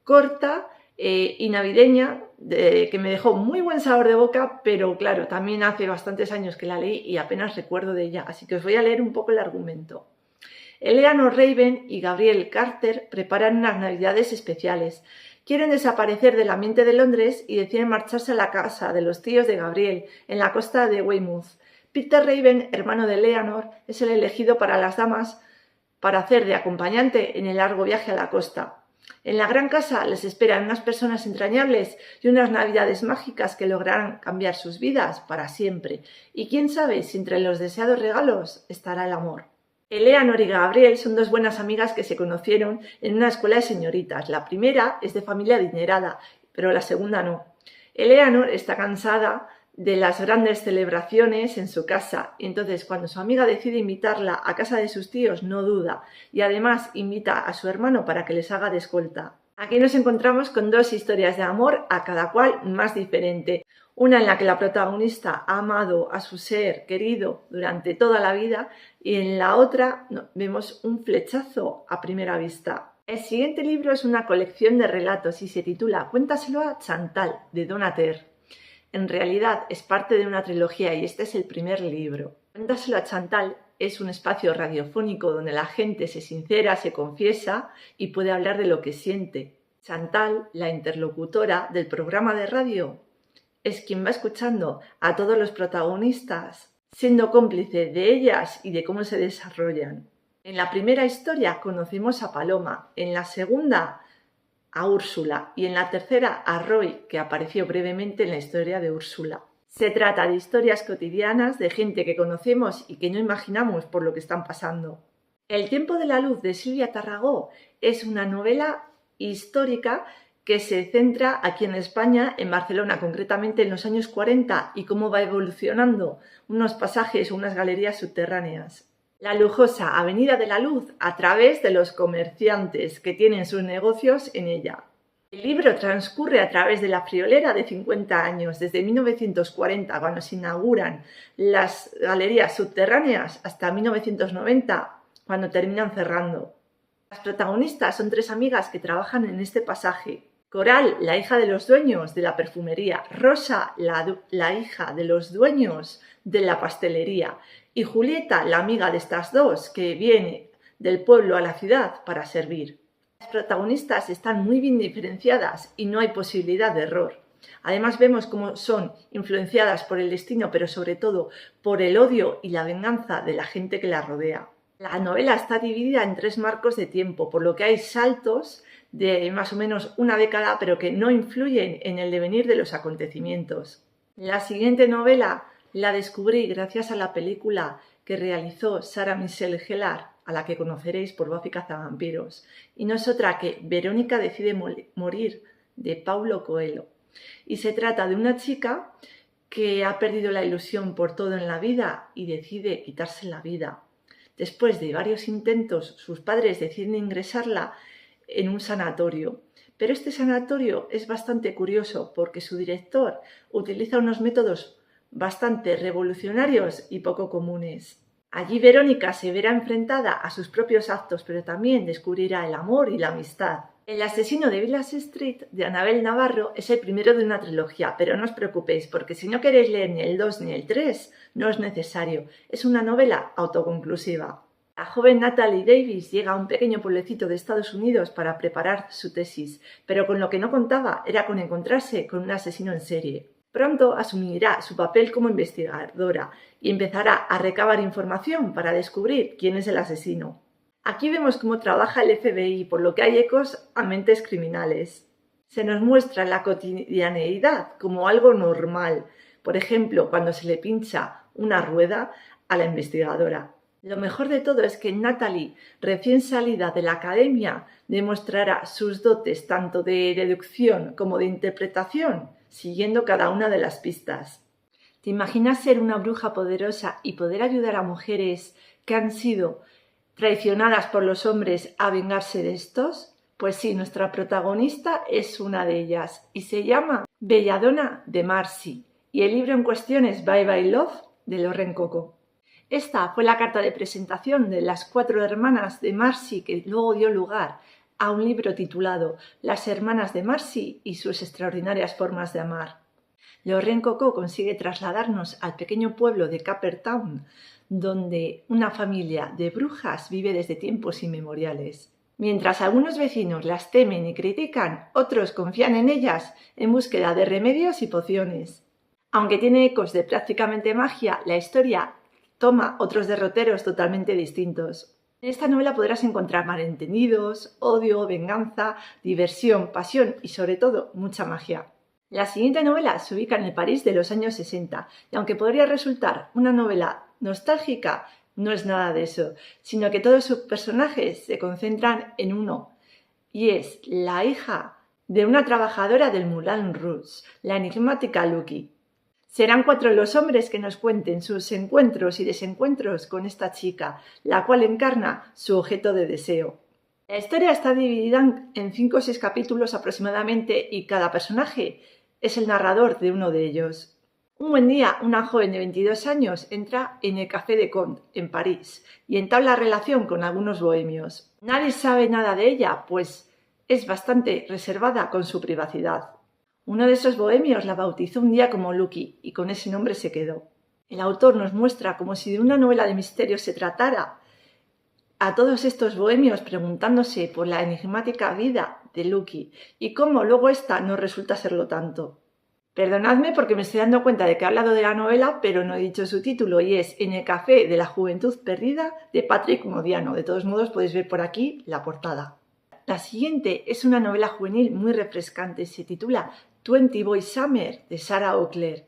corta y navideña que me dejó muy buen sabor de boca, pero claro, también hace bastantes años que la leí y apenas recuerdo de ella, así que os voy a leer un poco el argumento. Eleanor Raven y Gabriel Carter preparan unas navidades especiales. Quieren desaparecer del ambiente de Londres y deciden marcharse a la casa de los tíos de Gabriel, en la costa de Weymouth. Peter Raven, hermano de Eleanor, es el elegido para las damas para hacer de acompañante en el largo viaje a la costa. En la gran casa les esperan unas personas entrañables y unas navidades mágicas que lograrán cambiar sus vidas para siempre. Y quién sabe si entre los deseados regalos estará el amor. Eleanor y Gabriel son 2 buenas amigas que se conocieron en una escuela de señoritas. La primera es de familia adinerada, pero la segunda no. Eleanor está cansada de las grandes celebraciones en su casa y entonces cuando su amiga decide invitarla a casa de sus tíos no duda y además invita a su hermano para que les haga de escolta. Aquí nos encontramos con 2 historias de amor, a cada cual más diferente. Una en la que la protagonista ha amado a su ser querido durante toda la vida y en la otra vemos un flechazo a primera vista. El siguiente libro es una colección de relatos y se titula Cuéntaselo a Chantal, de Donna Tartt. En realidad es parte de una trilogía y este es el primer libro. Cuéntaselo a Chantal es un espacio radiofónico donde la gente se sincera, se confiesa y puede hablar de lo que siente. Chantal, la interlocutora del programa de radio, es quien va escuchando a todos los protagonistas, siendo cómplice de ellas y de cómo se desarrollan. En la primera historia conocimos a Paloma, en la segunda a Úrsula y en la tercera a Roy, que apareció brevemente en la historia de Úrsula. Se trata de historias cotidianas de gente que conocemos y que no imaginamos por lo que están pasando. El tiempo de la luz de Silvia Tarragó es una novela histórica que se centra aquí en España, en Barcelona, concretamente en los años 40 y cómo va evolucionando unos pasajes o unas galerías subterráneas. La lujosa Avenida de la Luz a través de los comerciantes que tienen sus negocios en ella. El libro transcurre a través de la friolera de 50 años, desde 1940, cuando se inauguran las galerías subterráneas, hasta 1990, cuando terminan cerrando. Las protagonistas son 3 amigas que trabajan en este pasaje. Coral, la hija de los dueños de la perfumería, Rosa, la hija de los dueños de la pastelería, y Julieta, la amiga de estas dos, que viene del pueblo a la ciudad para servir. Las protagonistas están muy bien diferenciadas y no hay posibilidad de error. Además vemos cómo son influenciadas por el destino, pero sobre todo por el odio y la venganza de la gente que las rodea. La novela está dividida en 3 marcos de tiempo, por lo que hay saltos de más o menos una década, pero que no influyen en el devenir de los acontecimientos. La siguiente novela la descubrí gracias a la película que realizó Sarah Michelle Gellar, a la que conoceréis por Buffy Cazavampiros, y no es otra que Verónica decide morir, de Paulo Coelho. Y se trata de una chica que ha perdido la ilusión por todo en la vida y decide quitarse la vida. Después de varios intentos, sus padres deciden ingresarla en un sanatorio. Pero este sanatorio es bastante curioso porque su director utiliza unos métodos bastante revolucionarios y poco comunes. Allí Verónica se verá enfrentada a sus propios actos, pero también descubrirá el amor y la amistad. El asesino de Villas Street, de Anabel Navarro, es el primero de una trilogía, pero no os preocupéis, porque si no queréis leer ni el 2 ni el 3, no es necesario. Es una novela autoconclusiva. La joven Natalie Davis llega a un pequeño pueblecito de Estados Unidos para preparar su tesis, pero con lo que no contaba era con encontrarse con un asesino en serie. Pronto asumirá su papel como investigadora y empezará a recabar información para descubrir quién es el asesino. Aquí vemos cómo trabaja el FBI, por lo que hay ecos a mentes criminales. Se nos muestra la cotidianeidad como algo normal, por ejemplo, cuando se le pincha una rueda a la investigadora. Lo mejor de todo es que Natalie, recién salida de la academia, demostrará sus dotes tanto de deducción como de interpretación, siguiendo cada una de las pistas. ¿Te imaginas ser una bruja poderosa y poder ayudar a mujeres que han sido traicionadas por los hombres a vengarse de estos? Pues sí, nuestra protagonista es una de ellas y se llama Belladonna de Marcy, y el libro en cuestión es Bye Bye Love de Lauren Coco. Esta fue la carta de presentación de las 4 hermanas de Marcy, que luego dio lugar a un libro titulado Las hermanas de Marcy y sus extraordinarias formas de amar. Lauren Coco consigue trasladarnos al pequeño pueblo de Capertown, donde una familia de brujas vive desde tiempos inmemoriales. Mientras algunos vecinos las temen y critican, otros confían en ellas en búsqueda de remedios y pociones. Aunque tiene ecos de prácticamente magia, la historia toma otros derroteros totalmente distintos. En esta novela podrás encontrar malentendidos, odio, venganza, diversión, pasión y sobre todo mucha magia. La siguiente novela se ubica en el París de los años 60 y aunque podría resultar una novela nostálgica, no es nada de eso, sino que todos sus personajes se concentran en uno, y es la hija de una trabajadora del Moulin Rouge, la enigmática Lucky. Serán 4 los hombres que nos cuenten sus encuentros y desencuentros con esta chica, la cual encarna su objeto de deseo. La historia está dividida en 5 o 6 capítulos aproximadamente y cada personaje es el narrador de uno de ellos. Un buen día, una joven de 22 años entra en el Café de Comte, en París, y entabla relación con algunos bohemios. Nadie sabe nada de ella, pues es bastante reservada con su privacidad. Uno de esos bohemios la bautizó un día como Lucky y con ese nombre se quedó. El autor nos muestra como si de una novela de misterio se tratara a todos estos bohemios preguntándose por la enigmática vida de Lucky y cómo luego esta no resulta serlo tanto. Perdonadme porque me estoy dando cuenta de que he hablado de la novela, pero no he dicho su título y es En el Café de la Juventud Perdida de Patrick Modiano. De todos modos podéis ver por aquí la portada. La siguiente es una novela juvenil muy refrescante, se titula 20 Boy Summer de Sarah Auclair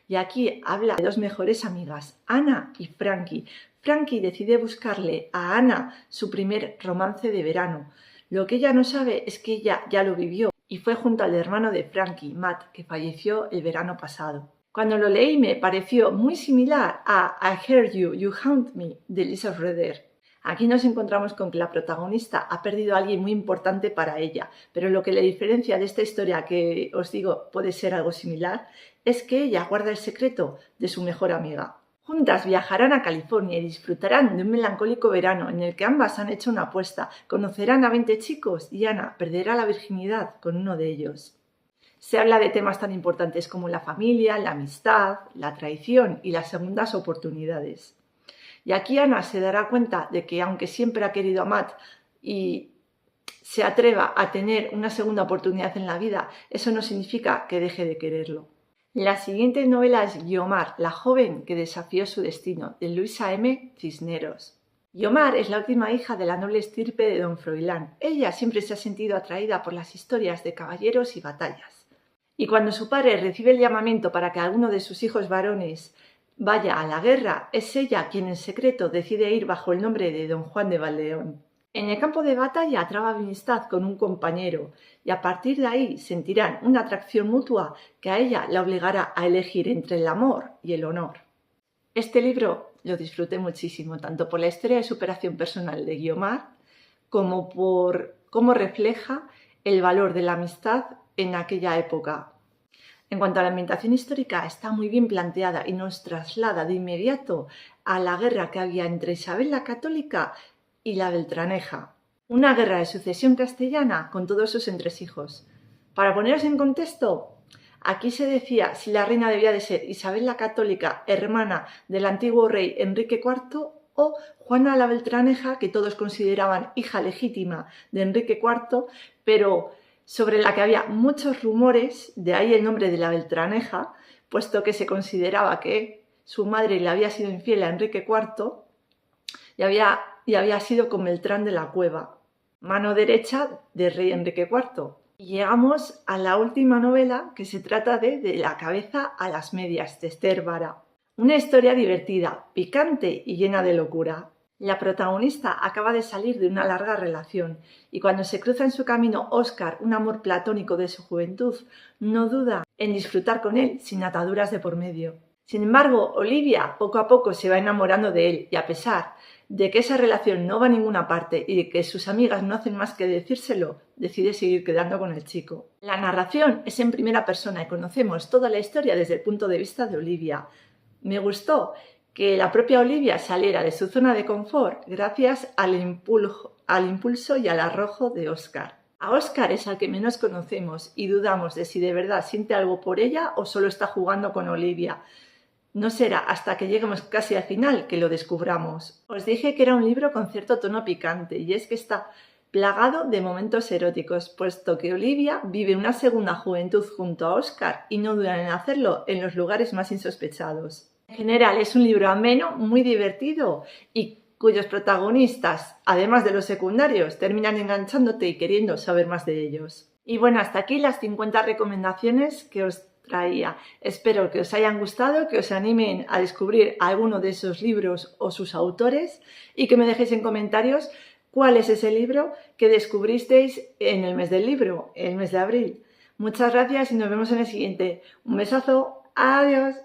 y aquí habla de 2 mejores amigas, Anna y Frankie. Frankie decide buscarle a Anna su primer romance de verano. Lo que ella no sabe es que ella ya lo vivió y fue junto al hermano de Frankie, Matt, que falleció el verano pasado. Cuando lo leí me pareció muy similar a I Heard You, You Haunt Me, de Lisa Schroeder. Aquí nos encontramos con que la protagonista ha perdido a alguien muy importante para ella, pero lo que le diferencia de esta historia, que os digo puede ser algo similar, es que ella guarda el secreto de su mejor amiga. Juntas viajarán a California y disfrutarán de un melancólico verano en el que ambas han hecho una apuesta, conocerán a 20 chicos y Anna perderá la virginidad con uno de ellos. Se habla de temas tan importantes como la familia, la amistad, la traición y las segundas oportunidades. Y aquí Anna se dará cuenta de que aunque siempre ha querido a Matt y se atreva a tener una segunda oportunidad en la vida, eso no significa que deje de quererlo. La siguiente novela es Guiomar, la joven que desafió su destino, de Luisa M. Cisneros. Guiomar es la última hija de la noble estirpe de don Froilán. Ella siempre se ha sentido atraída por las historias de caballeros y batallas. Y cuando su padre recibe el llamamiento para que alguno de sus hijos varones vaya a la guerra, es ella quien en secreto decide ir bajo el nombre de don Juan de Valdeón. En el campo de batalla traba amistad con un compañero y a partir de ahí sentirán una atracción mutua que a ella la obligará a elegir entre el amor y el honor. Este libro lo disfruté muchísimo, tanto por la historia de superación personal de Guiomar como por cómo refleja el valor de la amistad en aquella época. En cuanto a la ambientación histórica, está muy bien planteada y nos traslada de inmediato a la guerra que había entre Isabel la Católica y la Beltraneja. Una guerra de sucesión castellana con todos sus entresijos. Para poneros en contexto, aquí se decía si la reina debía de ser Isabel la Católica, hermana del antiguo rey Enrique IV, o Juana la Beltraneja, que todos consideraban hija legítima de Enrique IV, pero sobre la que había muchos rumores, de ahí el nombre de la Beltraneja, puesto que se consideraba que su madre le había sido infiel a Enrique IV y había sido con Beltrán de la Cueva, mano derecha del rey Enrique IV. Y llegamos a la última novela, que se trata de La cabeza a las medias, de Esther Vara. Una historia divertida, picante y llena de locura. La protagonista acaba de salir de una larga relación y cuando se cruza en su camino Óscar, un amor platónico de su juventud, no duda en disfrutar con él sin ataduras de por medio. Sin embargo, Olivia poco a poco se va enamorando de él y a pesar de que esa relación no va a ninguna parte y de que sus amigas no hacen más que decírselo, decide seguir quedando con el chico. La narración es en primera persona y conocemos toda la historia desde el punto de vista de Olivia. Me gustó que la propia Olivia saliera de su zona de confort gracias al impulso y al arrojo de Óscar. A Óscar es al que menos conocemos y dudamos de si de verdad siente algo por ella o solo está jugando con Olivia. No será hasta que lleguemos casi al final que lo descubramos. Os dije que era un libro con cierto tono picante y es que está plagado de momentos eróticos, puesto que Olivia vive una segunda juventud junto a Óscar y no dudan en hacerlo en los lugares más insospechados. En general es un libro ameno, muy divertido y cuyos protagonistas, además de los secundarios, terminan enganchándote y queriendo saber más de ellos. Y bueno, hasta aquí las 50 recomendaciones que os traía. Espero que os hayan gustado, que os animen a descubrir alguno de esos libros o sus autores y que me dejéis en comentarios cuál es ese libro que descubristeis en el mes del libro, el mes de abril. Muchas gracias y nos vemos en el siguiente. Un besazo. Adiós.